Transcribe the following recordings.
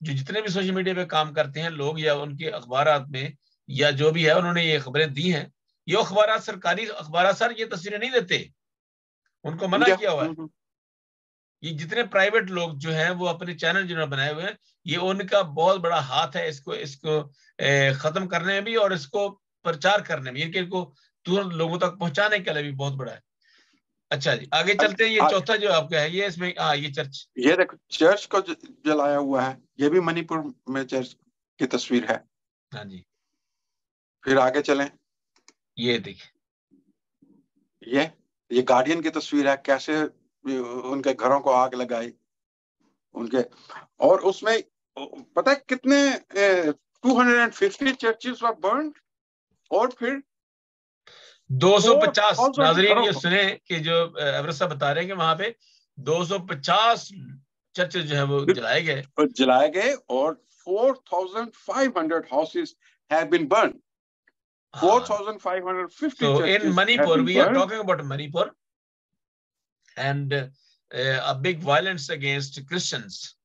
جو جتنے بھی سوشل میڈیا پہ کام کرتے ہیں لوگ یا ان کے اخبارات میں یا جو بھی ہے انہوں نے یہ خبریں دی ہیں، یہ اخبارات سرکاری اخبارات سر یہ تصویریں نہیں دیتے، ان کو منع کیا ہوا ہے. یہ جتنے پرائیویٹ لوگ جو ہیں وہ اپنے چینل جنہوں نے بنائے ہوئے ہیں، یہ ان کا بہت بڑا ہاتھ ہے اس کو ختم کرنے میں بھی اور اس کو پرچار کرنے میں، ان کو ترنت لوگوں تک پہنچانے کے لیے بھی بہت بڑا ہے. اچھا جی آگے چلتے ہیں. یہ چوتھا جو آپ کا ہے یہ اس میں یہ چرچ، یہ دیکھو چرچ کو جلایا ہوا ہے، یہ بھی منی پور میں چرچ کی تصویر ہے. ہاں جی پھر آگے چلیں، یہ دیکھیں یہ گارڈین کی تصویر ہے، کیسے ان کے گھروں کو آگ لگائی ان کے. اور اس میں پتہ ہے کتنے 250 چرچز were burned، اور پھر 250. 4,000 ناظرین گھروں یہ کو سنیں کہ جو ایورسٹ صاحب بتا رہے ہیں کہ وہاں پہ 250 چرچ جو ہیں وہ جلائے گئے، اور 4,500 houses have been burned. 4,550 So in churches have Manipur, been we are burned. talking about Manipur and a big violence against Christians.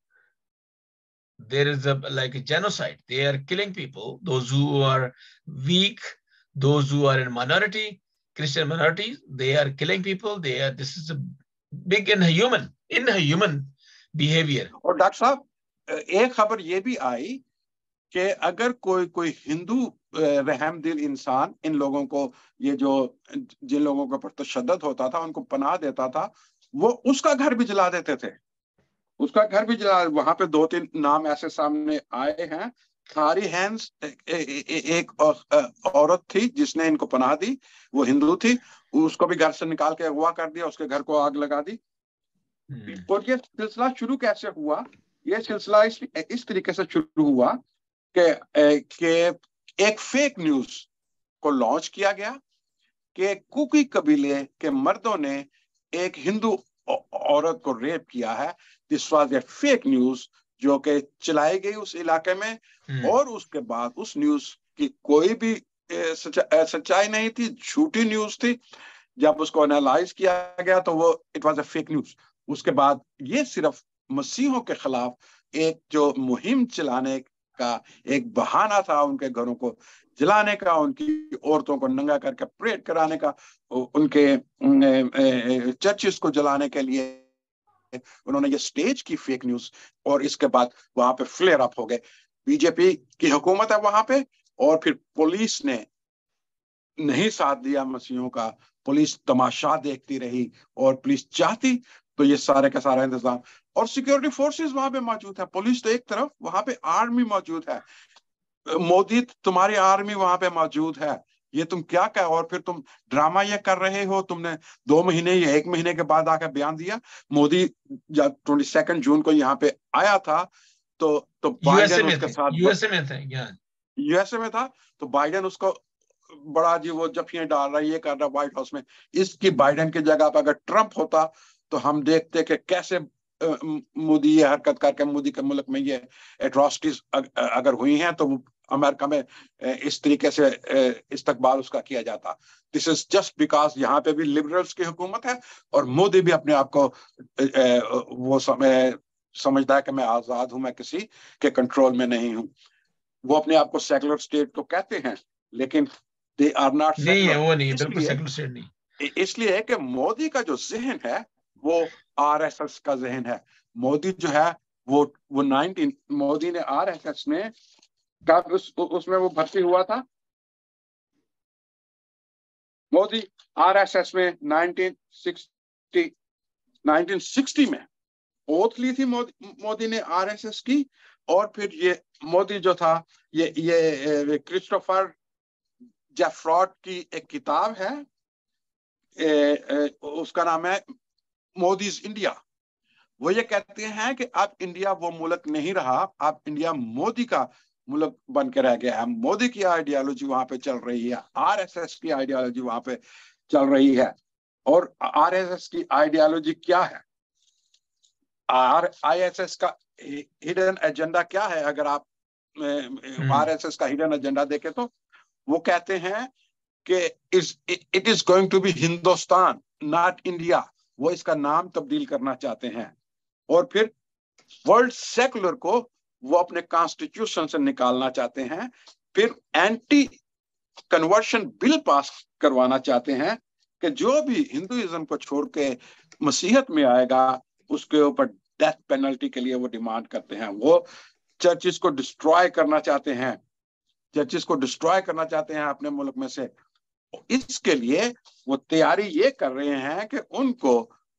There is like a genocide. They are killing people, those who are weak, those who are in minority, Christian minorities, they are killing people. This is a big inhuman behavior. اور doctor صاحب ایک خبر یہ بھی آئی کہ اگر کوئی ہندو رحم دل انسان ان لوگوں کو، یہ جو جن لوگوں کے اوپر تشدد ہوتا تھا ان کو پناہ دیتا تھا، وہ اس کا گھر بھی جلا دیتے تھے، اس کا گھر بھی جلا. وہاں پہ 2-3 نام ایسے سامنے آئے ہیں. ہاری ہینز ایک عورت تھی جس نے ان کو پناہ دی، وہ ہندو تھی، اس کو بھی گھر سے نکال کے اغوا کر دیا، اس کے گھر کو آگ لگا دی. اور یہ سلسلہ شروع کیسے ہوا؟ یہ سلسلہ اس طریقے سے شروع ہوا کہ ایک فیک نیوز کو لانچ کیا گیا کہ کوکی قبیلے کے مردوں نے ایک ہندو عورت کو ریپ کیا ہے. This was a fake news جو کہ چلائی گئی اس علاقے میں، اور اس کے بعد اس نیوز کی کوئی بھی سچائی نہیں تھی، جھوٹی نیوز تھی. جب اس کو انالائز کیا گیا تو وہ it was a fake news. اس کے بعد یہ صرف مسیحوں کے خلاف ایک جو مہم چلانے کا ایک بہانہ تھا، ان کے گھروں کو جلانے کا، ان کی عورتوں کو ننگا کر کے پریڈ کرانے کا، ان کے چرچز کو جلانے کے لیے انہوں نے یہ سٹیج کی فیک نیوز. اور اس کے بعد وہاں پہ فلیئر اپ ہو گئے. بی جے پی کی حکومت ہے وہاں پہ، اور پھر پولیس نے نہیں ساتھ دیا مسیحوں کا، پولیس تماشا دیکھتی رہی، اور پولیس چاہتی تو یہ سارے کا سارا انتظام، اور سیکیورٹی فورسز وہاں پہ موجود ہے، پولیس تو ایک طرف، وہاں پہ آرمی موجود ہے. مودی تمہاری آرمی وہاں پہ موجود ہے، یہ تم کیا کہ، اور پھر تم ڈرامہ یہ کر رہے ہو. تم نے 2 مہینے یا 1 مہینے کے بعد آ کے بیان دیا. مودی جب 22 جون کو یہاں پہ آیا تھا تو بائیڈن اس کے ساتھ یو ایس اے میں تھا، تو بائیڈن اس کو بڑا جی وہ جفیاں ڈال رہا ہے، یہ کر رہا وائٹ ہاؤس میں. اس کی بائیڈن کی جگہ پہ اگر ٹرمپ ہوتا تو ہم دیکھتے کہ کیسے مودی یہ حرکت کر کے، مودی کے ملک میں یہ ایٹراسٹیز اگر ہوئی ہیں تو امریکہ میں اس طریقے سے استقبال اس کا کیا جاتا. دس از جسٹ بیکاز یہاں پہ بھی لبرلز کی حکومت ہے، اور مودی بھی اپنے آپ کو وہ سمجھتا ہے کہ میں آزاد ہوں، میں کسی کے کنٹرول میں نہیں ہوں. وہ اپنے آپ کو سیکولر اسٹیٹ تو کہتے ہیں، لیکن they are not secular. وہ نہیں، بالکل سیکولر اسٹیٹ نہیں. اس لیے کہ مودی کا جو ذہن ہے وہ آر ایس ایس کا ذہن ہے. مودی جو ہے وہ مودی نے آر ایس ایس میں کب اس میں وہ بھرتی ہوا تھا. مودی آر ایس ایس میں 1960 میں اوتھ لی تھی مودی نے آر ایس ایس کی. اور پھر یہ مودی جو تھا، یہ کرسٹوفر جیفراڈ کی ایک کتاب ہے، اس کا نام ہے مودیز انڈیا. وہ یہ کہتے ہیں کہ اب انڈیا وہ ملک نہیں رہا، اب انڈیا مودی کا ملک بن کے رہ گیا ہے. مودی کی آئیڈیالوجی وہاں پہ چل رہی ہے، آر ایس ایس کی آئیڈیالوجی وہاں پہ چل رہی ہے. اور آر ایس ایس کی آئیڈیالوجی کیا ہے؟ آئی ایس ایس کا ہڈن ایجنڈا کیا ہے؟ اگر آپ آر ایس ایس کا ہڈن ایجنڈا دیکھیں تو وہ کہتے ہیں کہ it is going to be Hindustan not India. وہ اس کا نام تبدیل کرنا چاہتے ہیں، اور پھر ورلڈ سیکولر کو وہ اپنے کانسٹیٹیوشن سے نکالنا چاہتے ہیں. پھر اینٹی کنورشن بل پاس کروانا چاہتے ہیں کہ جو بھی ہندوازم کو چھوڑ کے مسیحیت میں آئے گا اس کے اوپر ڈیتھ پینلٹی کے لیے وہ ڈیمانڈ کرتے ہیں. وہ چرچز کو ڈسٹرائے کرنا چاہتے ہیں, چرچز کو ڈسٹرائے کرنا چاہتے ہیں اپنے ملک میں سے. اس کے لیے وہ تیاری یہ کر رہے ہیں کہ ان کو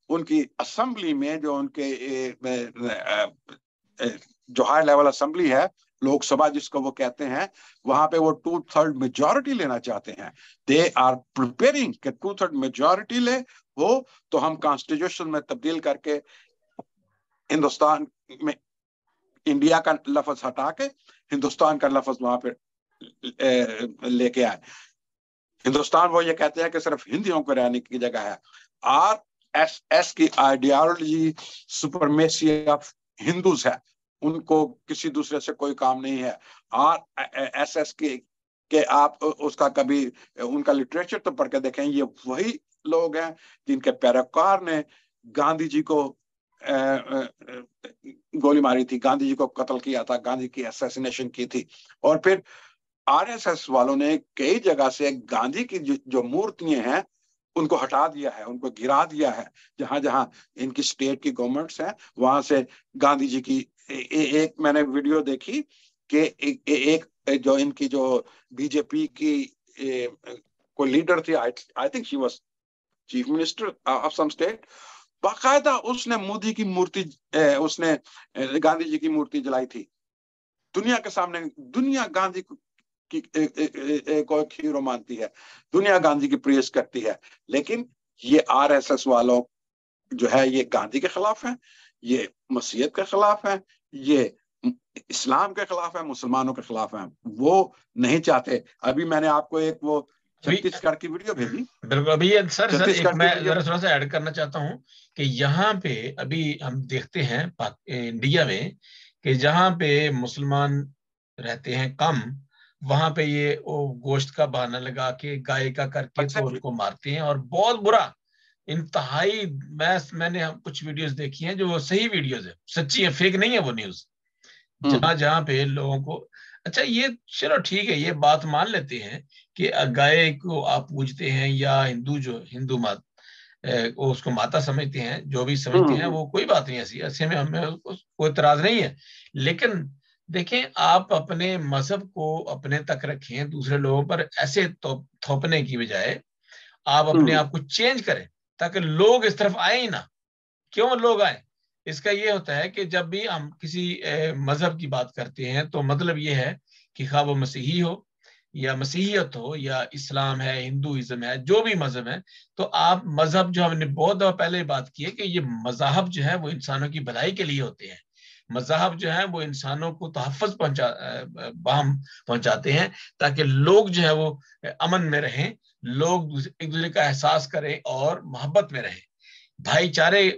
ان کی اسمبلی میں جو ان کے جو ہائی لیول اسمبلی ہے, لوک سبھا جس کو وہ کہتے ہیں, وہاں پہ وہ 2/3 میجورٹی لینا چاہتے ہیں. دے آر پریپیئرنگ کہ 2/3 میجورٹی لے ہو تو ہم کانسٹیٹیوشن میں تبدیل کر کے ہندوستان میں انڈیا کا لفظ ہٹا کے ہندوستان کا لفظ وہاں پہ لے کے آئے. ہندوستان وہ یہ کہتے ہیں کہ صرف ہندیوں کو رہنے کی جگہ ہے. RSS کی آئیڈیالوجی سپرمیسی آف ہندوز ہے, ان کو کسی دوسرے سے کوئی کام نہیں ہے. RSS کی کہ آپ اس کا کبھی ان کا لٹریچر تو پڑھ کے دیکھیں, یہ وہی لوگ ہیں جن کے پیروکار نے گاندھی جی کو گولی ماری تھی, گاندھی جی کو قتل کیا تھا, گاندھی کی اسیسینیشن کی تھی. اور پھر RSS والوں نے کئی جگہ سے گاندھی کی جو مورتیاں ہیں ان کو ہٹا دیا ہے, ان کو گرا دیا ہے. جہاں جہاں ان کی اسٹیٹ کی گورنمنٹس ہیں وہاں سے گاندھی جی کی ایک میں نے ویڈیو دیکھی کہ ایک جو ان کی جو بی جے پی کی کوئی لیڈر تھی, I think she was chief minister of some state, باقاعدہ اس نے مودی کی مورتی, اس نے گاندھی جی کی مورتی جلائی تھی دنیا کے سامنے. دنیا گاندھی کو ہیرو مانتی ہے, دنیا گاندھی کی پریز کرتی ہے, لیکن یہ RSS والوں جو ہے یہ گاندھی کے خلاف ہیں, یہ مسیحیت کے خلاف ہیں, یہ اسلام کے خلاف ہیں, مسلمانوں کے خلاف ہیں. وہ نہیں چاہتے. ابھی میں نے آپ کو ایک وہ چھتیس گڑھ کی ویڈیو بھیجی. بالکل. ابھی سر ایک میں ذرا تھوڑا سا ایڈ کرنا چاہتا ہوں کہ یہاں پہ ابھی ہم دیکھتے ہیں انڈیا میں کہ جہاں پہ مسلمان رہتے ہیں کم, وہاں پہ یہ گوشت کا بہانہ لگا کے گائے کا کر کے تو ان کو مارتے ہیں, اور بہت برا انتہائی. میں نے کچھ ویڈیوز دیکھی ہیں جو وہ صحیح ویڈیوز ہیں, سچی ہے, فیک نہیں ہے وہ نیوز. جہاں پہ لوگوں کو, اچھا یہ چلو ٹھیک ہے, یہ بات مان لیتے ہیں کہ گائے کو آپ پوجتے ہیں یا ہندو مات اس کو ماتا سمجھتے ہیں, جو بھی سمجھتے ہیں وہ کوئی بات نہیں, ایسے میں ہمیں کوئی اعتراض نہیں ہے. لیکن دیکھیں آپ اپنے مذہب کو اپنے تک رکھیں, دوسرے لوگوں پر ایسے تھوپنے کی بجائے آپ اپنے آپ کو چینج کریں تاکہ لوگ اس طرف آئیں ہی نہ. کیوں لوگ آئیں؟ اس کا یہ ہوتا ہے کہ جب بھی ہم کسی مذہب کی بات کرتے ہیں تو مطلب یہ ہے کہ خواہ وہ مسیحی ہو یا مسیحیت ہو یا اسلام ہے, ہندوازم ہے, جو بھی مذہب ہے, تو آپ مذہب جو ہم نے بہت دفعہ پہلے بات کی ہے کہ یہ مذاہب جو ہے وہ انسانوں کی بھلائی کے لیے ہوتے ہیں. مذاہب جو ہے وہ انسانوں کو تحفظ باہم پہنچاتے ہیں تاکہ لوگ جو ہے وہ امن میں رہیں, لوگ ایک دوسرے کا احساس کریں اور محبت میں رہیں, بھائی چارے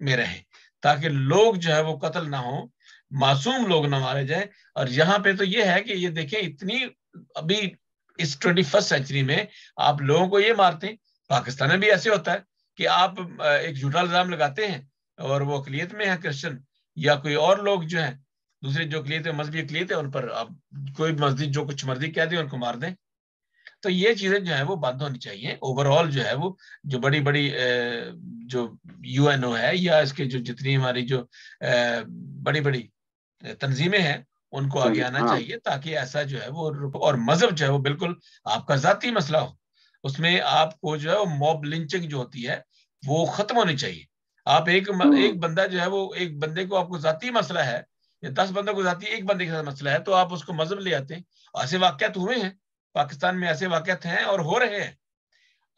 میں رہیں, تاکہ لوگ جو ہے وہ قتل نہ ہوں, معصوم لوگ نہ مارے جائیں. اور یہاں پہ تو یہ ہے کہ یہ دیکھیں اتنی ابھی اس 21 سینچری میں آپ لوگوں کو یہ مارتے ہیں. پاکستان میں بھی ایسے ہوتا ہے کہ آپ ایک جھوٹا الزام لگاتے ہیں اور وہ اقلیت میں ہیں کرسچن یا کوئی اور لوگ جو ہیں دوسرے جو اقلیت ہے, مذہبی اقلیت ہے, ان پر آپ کوئی مسجد جو کچھ مرضی کہہ دیں ان کو مار دیں. تو یہ چیزیں جو ہے وہ بند ہونی چاہیے. اوور آل جو ہے وہ جو بڑی بڑی جو UNO ہے یا اس کے جو جتنی ہماری جو بڑی بڑی تنظیمیں ہیں ان کو آگے آنا چاہیے تاکہ ایسا جو ہے وہ, اور مذہب جو ہے وہ بالکل آپ کا ذاتی مسئلہ ہو, اس میں آپ کو جو ہے وہ موب لنچنگ جو ہوتی ہے وہ ختم ہونی چاہیے. آپ ایک بندہ جو ہے وہ ایک بندے کو آپ کو ذاتی مسئلہ ہے یا 10 بندوں کو ذاتی ایک بندے کے ساتھ مسئلہ ہے تو آپ اس کو مذہب لے آتے ہیں. ایسے واقعات ہوئے ہیں پاکستان میں, ایسے واقعات ہیں اور ہو رہے ہیں,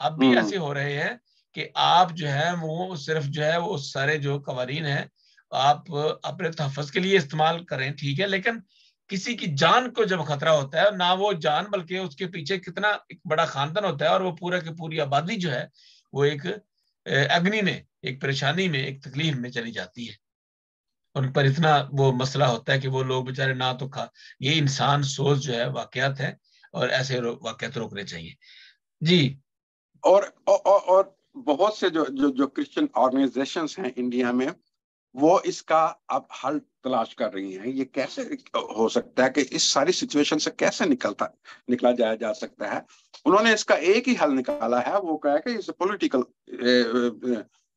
اب بھی ایسے ہو رہے ہیں کہ آپ جو ہے وہ صرف جو ہے وہ سارے جو قوانین ہیں آپ اپنے تحفظ کے لیے استعمال کریں, ٹھیک ہے, لیکن کسی کی جان کو جب خطرہ ہوتا ہے, نہ وہ جان بلکہ اس کے پیچھے کتنا ایک بڑا خاندان ہوتا ہے اور وہ پورا کی پوری آبادی جو ہے وہ ایک اگنی میں, ایک پریشانی میں, ایک تکلیف میں چلی جاتی ہے. ان پر اتنا وہ مسئلہ ہوتا ہے کہ وہ لوگ بیچارے نہ تو یہ انسان سوچ جو ہے واقعات ہے اور ایسے واقعات روکنے چاہیے. جی. اور بہت سے جو کرسچن آرگنائزیشنز ہیں انڈیا میں وہ اس کا اب حل تلاش کر رہی ہیں. یہ کیسے ہو سکتا ہے کہ اس ساری سچویشن سے کیسے نکلا جا سکتا ہے؟ انہوں نے اس کا ایک ہی حل نکالا ہے, وہ کہا کہ اس پولیٹیکل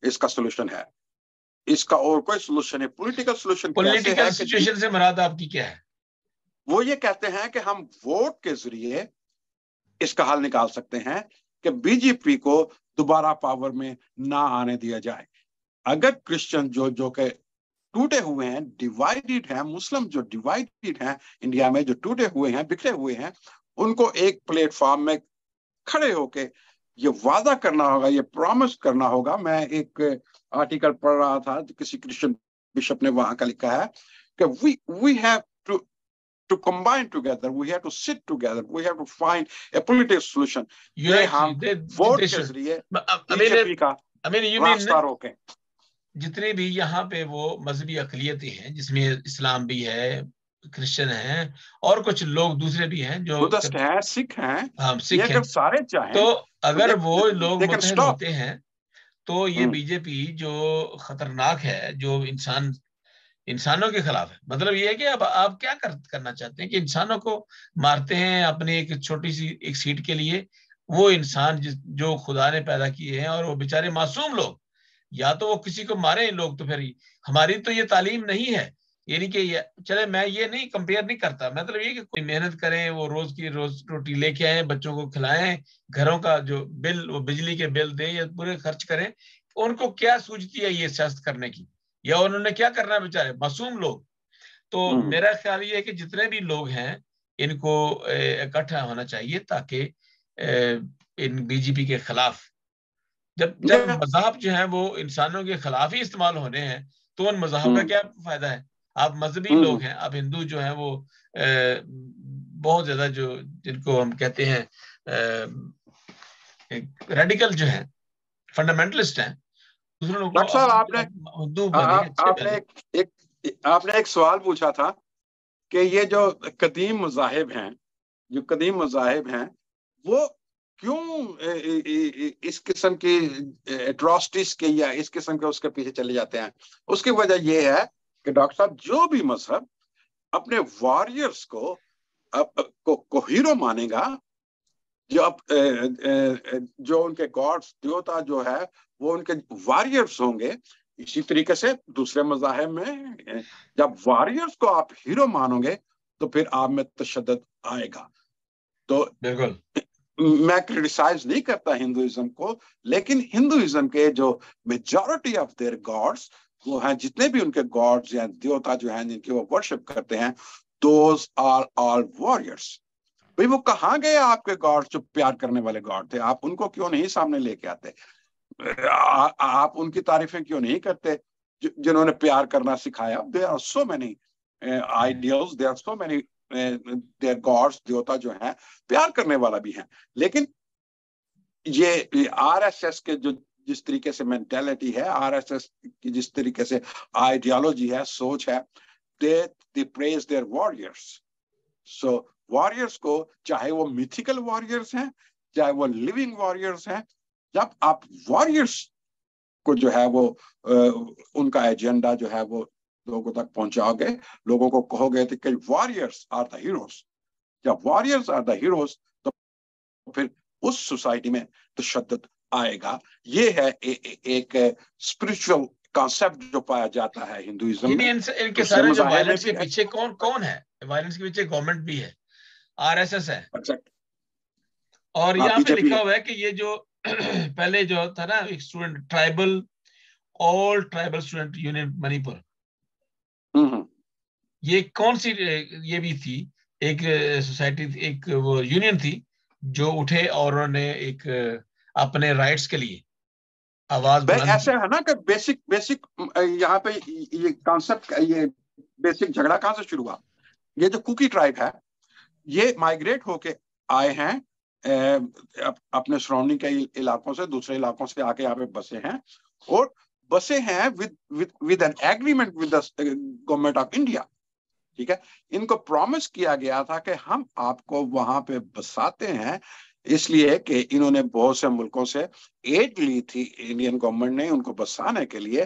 اس کا سولوشن ہے. اس کا اور کوئی سولوشن ہے. پولیٹیکل سولوشن کیسے ہے پولیٹیکل کہ سچویشن سے مراد آپ کی کیا ہے؟ وہ یہ کہتے ہیں کہ ہم ووٹ کے ذریعے اس کا حل نکال سکتے ہیں کہ بی جے پی کو دوبارہ پاور میں نہ آنے دیا جائے. اگر کرسچن جو کہ ٹوٹے ہوئے ہیں, ڈیوائیڈڈ ہیں, مسلم جو ڈیوائیڈڈ ہیں انڈیا میں, جو ٹوٹے ہوئے ہیں, بکھرے ہوئے ہیں, ان کو ایک پلیٹ فارم میں کھڑے ہو کے یہ وعدہ کرنا ہوگا, یہ پرومس کرنا ہوگا. میں ایک آرٹیکل پڑھ رہا تھا, کسی کرسچن بشپ نے وہاں کا لکھا ہے کہ we have to combine together, we have to sit together, we have to find a political solution. کہ ہم ووٹ کے ذریعے بی جے پی کا راستہ روکیں. جتنے بھی یہاں پہ وہ مذہبی اقلیتیں ہیں, جس میں اسلام بھی ہے, کرسچن ہیں, اور کچھ لوگ دوسرے بھی ہیں جو بدھسٹ ہیں, سکھ ہیں, ہاں یہ سکھ ہیں, اگر سارے چاہیں تو اگر تو وہ لوگ they can متحد stop. ہوتے ہیں تو یہ بی جے پی جو خطرناک ہے, جو انسانوں کے خلاف ہے. مطلب یہ ہے کہ اب آپ کیا کرنا چاہتے ہیں کہ انسانوں کو مارتے ہیں اپنے ایک چھوٹی سی ایک سیٹ کے لیے. وہ انسان جو خدا نے پیدا کیے ہیں, اور وہ بیچارے معصوم لوگ, یا تو وہ کسی کو مارے لوگ, تو پھر ہماری تو یہ تعلیم نہیں ہے. یعنی کہ چلے میں یہ نہیں کمپیئر نہیں کرتا, مطلب یہ کہ کوئی محنت کریں, وہ روز کی روز روٹی لے کے آئیں, بچوں کو کھلائیں, گھروں کا جو بل, وہ بجلی کے بل دیں یا پورے خرچ کریں. ان کو کیا سوچتی ہے یہ سیاست کرنے کی, یا انہوں نے کیا کرنا ہے بیچارے معصوم لوگ. تو میرا خیال یہ ہے کہ جتنے بھی لوگ ہیں ان کو اکٹھا ہونا چاہیے, تاکہ ان بی جے پی کے خلاف, جب مذاہب جو ہیں وہ انسانوں کے خلاف ہی استعمال ہونے ہیں, تو ان مذاہب کا کیا فائدہ ہے؟ آپ مذہبی لوگ ہیں, آپ ہندو جو ہیں وہ بہت زیادہ جو جن کو ہم کہتے ہیں ریڈیکل جو ہیں, فنڈامنٹلسٹ ہیں. ڈاکٹر صاحب آپ نے ایک سوال پوچھا تھا کہ یہ جو قدیم مذاہب ہیں وہ کیوں اس قسم کی ایٹراسٹیز کے یا اس قسم کے اس کے پیچھے چلے جاتے ہیں. اس کی وجہ یہ ہے کہ ڈاکٹر صاحب جو بھی مذہب اپنے واریئرز کو ہیرو مانے گا, جو ان کے گاڈز دیوتا جو ہے وہ ان کے واریئرز ہوں گے. اسی طریقے سے دوسرے مذاہب میں جب واریئرز کو آپ ہیرو مانو گے تو پھر آپ میں تشدد آئے گا. تو بالکل میں کریٹیسائز نہیں کرتا ہندوازم کو, لیکن ہندوازم کے جو میجورٹی آف دیئر گاڈز وہ ہیں, جتنے بھی ان کے گاڈز یا دیوتا جو ہیں جن کی وہ ورشپ کرتے ہیں, دوز آر آل واریئرز. بھئی وہ کہاں گئے آپ کے گاڈ جو پیار کرنے والے گاڈ تھے؟ آپ ان کو کیوں نہیں سامنے لے کے آتے؟ آپ ان کی تعریفیں کیوں نہیں کرتے جنہوں نے پیار کرنا سکھایا؟ there are so many ideals, there are so many their gods, دیوتا جو ہیں پیار کرنے والا بھی ہیں. لیکن یہ آر ایس ایس کے جو جس طریقے سے مینٹیلٹی ہے, آر ایس ایس کی جس طریقے سے آئیڈیالوجی ہے, سوچ ہے, they praise their warriors. So warriors کو, چاہے وہ میتھیکل واریئرز ہیں چاہے وہ لیونگ واریئرز ہیں, جب آپ واریئرز کو جو ہے وہ ان کا ایجنڈا جو ہے وہ لوگوں تک پہنچاؤ گے, لوگوں کو کہو گے کہ واریئرز آر دا ہیروز. جب واریئرز آر دا ہیروز تو پھر اس سوسائٹی میں تشدد آئے گا. یہ ہے ایک اسپرچل کانسیپٹ جو پایا جاتا ہے ہندوازم میں. ان کے سارے جو وائلنس کے پیچھے کون ہے؟ وائلنس کے پیچھے گورنمنٹ بھی ہے, آر ایس ایس ہے, اور یہاں پہ لکھا ہوا ہے کہ یہ جو پہلے جو تھا نا ایک اسٹوڈنٹ ٹرائبل, آل ٹرائبل اسٹوڈنٹ یونین منی پور, یہ کون سی یہ بھی تھی ایک سوسائٹی, ایک وہ یونین تھی جو اٹھے اور انہوں نے ایک اپنے رائٹس کے لیے آواز بلند کی. ایسا ہے نا کہ بیسک یہاں پہ یہ کانسیپٹ, یہ بیسک جھگڑا کہاں سے شروع ہوا؟ یہ جو کوکی ٹرائب ہے یہ مائگریٹ ہو کے آئے ہیں اپنے سراؤنڈنگ کے علاقوں سے, دوسرے علاقوں سے آ کے یہاں پہ بسے ہیں, اور بسے ہیں with an agreement with the government of India. ٹھیک ہے, ان کو پرومس کیا گیا تھا کہ ہم آپ کو وہاں پہ بساتے ہیں, اس لیے کہ انہوں نے بہت سے ملکوں سے ایڈ لی تھی انڈین گورنمنٹ نے ان کو بسانے کے لیے.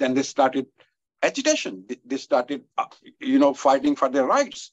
then they started agitation, they started fighting for their rights।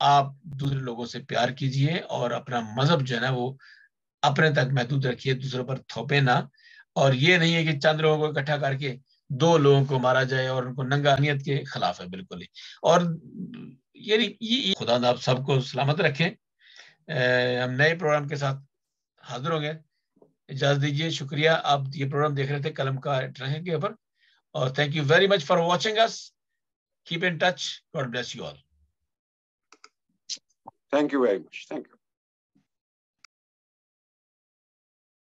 آپ دوسرے لوگوں سے پیار کیجئے اور اپنا مذہب جو ہے نا وہ اپنے تک محدود رکھیے، دوسروں پر تھوپے نہ. اور یہ نہیں ہے کہ چند لوگوں کو اکٹھا کر کے 2 لوگوں کو مارا جائے اور ان کو ننگا نیت کے خلاف ہے بالکل ہی. اور یہ خدا آپ سب کو سلامت رکھیں. ہم نئے پروگرام کے ساتھ حاضر ہوں گے. اجازت دیجیے. شکریہ. آپ یہ پروگرام دیکھ رہے تھے قلم کا ٹریننگ کے اوپر. اور thank you very much for watching us. Keep in touch. God bless you all. Thank you very much. Thank you.